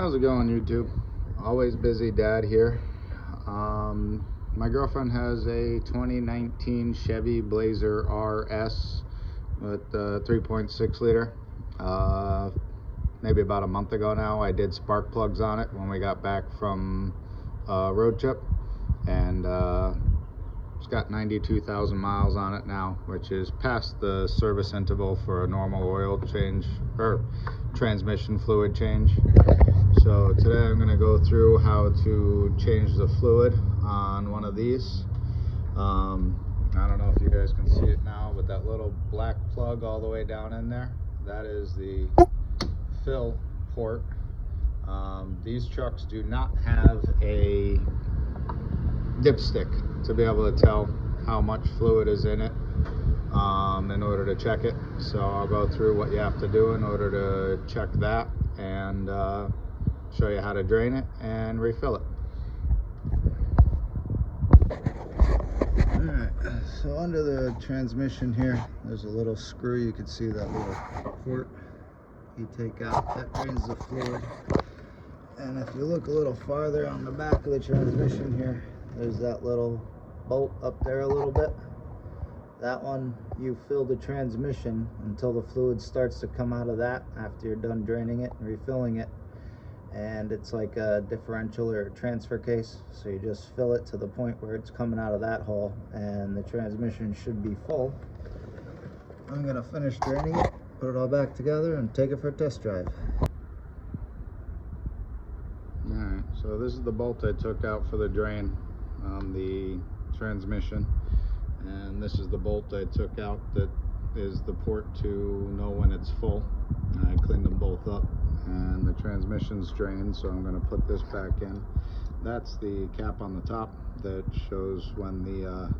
How's it going, YouTube? Always busy dad here. My girlfriend has a 2019 Chevy Blazer RS with 3.6 liter. Maybe about a month ago now, I did spark plugs on it when we got back from a road trip, and it's got 92,000 miles on it now, which is past the service interval for a normal oil change or transmission fluid change. So today I'm going to go through how to change the fluid on one of these. I don't know if you guys can see it now, but that little black plug all the way down in there, that is the fill port. These trucks do not have a dipstick to be able to tell how much fluid is in it in order to check it. So I'll go through what you have to do in order to check that, and show you how to drain it and refill it. Alright, so under the transmission here, there's a little screw. You can see that little port you take out, that drains the fluid. And if you look a little farther on the back of the transmission here, there's that little bolt up there a little bit. That one, you fill the transmission until the fluid starts to come out of that after you're done draining it and refilling it. And it's like a differential or a transfer case, so you just fill it to the point where it's coming out of that hole and the transmission should be full. I'm gonna finish draining it, put it all back together, and take it for a test drive. Alright, so this is the bolt I took out for the drain on the transmission, and this is the bolt I took out that is the port to know when it's full. I cleaned them both up, and the transmission's drained, so I'm going to put this back in. That's the cap on the top that shows when the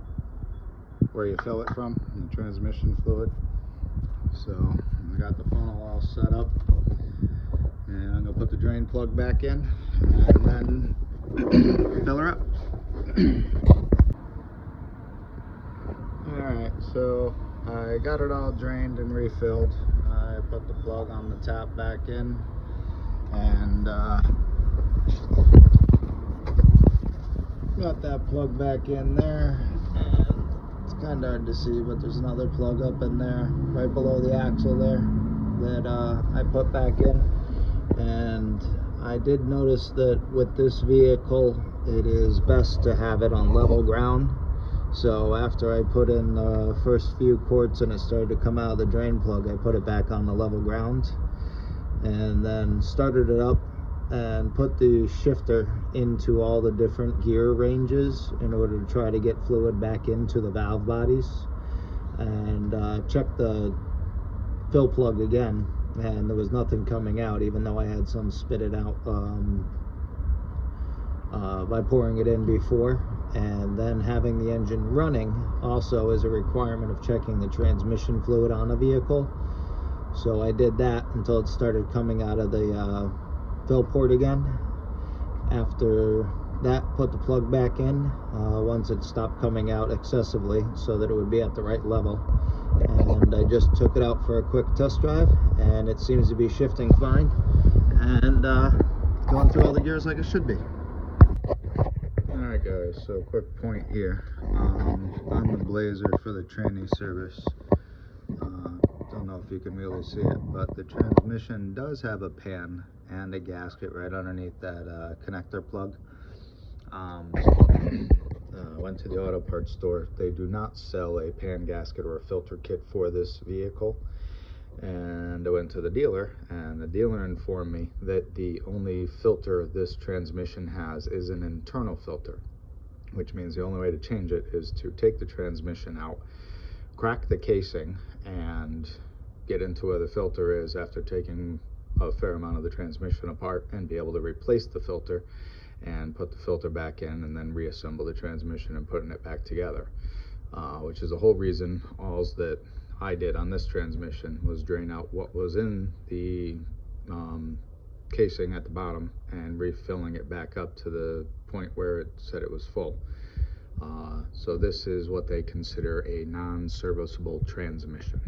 where you fill it from, the transmission fluid. So I got the funnel all set up, and I'm going to put the drain plug back in and then fill her up. Alright, so I got it all drained and refilled. I put the plug on the tap back in, and got that plug back in there. And it's kind of hard to see, but there's another plug up in there right below the axle there that I put back in. And I did notice that with this vehicle, it is best to have it on level ground. So after I put in the first few quarts and it started to come out of the drain plug, I put it back on the level ground and then started it up and put the shifter into all the different gear ranges in order to try to get fluid back into the valve bodies, and checked the fill plug again, and there was nothing coming out, even though I had some spitted out by pouring it in before. And then having the engine running also is a requirement of checking the transmission fluid on a vehicle. So I did that until it started coming out of the fill port again. After that, put the plug back in once it stopped coming out excessively, so that it would be at the right level. And I just took it out for a quick test drive, and it seems to be shifting fine and going through all the gears like it should be. Alright guys, so quick point here on the Blazer for the training service. Don't know if you can really see it, but the transmission does have a pan and a gasket right underneath that connector plug. Went to the auto parts store. They do not sell a pan gasket or a filter kit for this vehicle. And I went to the dealer, and the dealer informed me that the only filter this transmission has is an internal filter, which means the only way to change it is to take the transmission out, crack the casing, and get into where the filter is after taking a fair amount of the transmission apart, and be able to replace the filter and put the filter back in, and then reassemble the transmission and putting it back together, which is the whole reason alls that I did on this transmission was drain out what was in the casing at the bottom and refilling it back up to the point where it said it was full. So this is what they consider a non-serviceable transmission.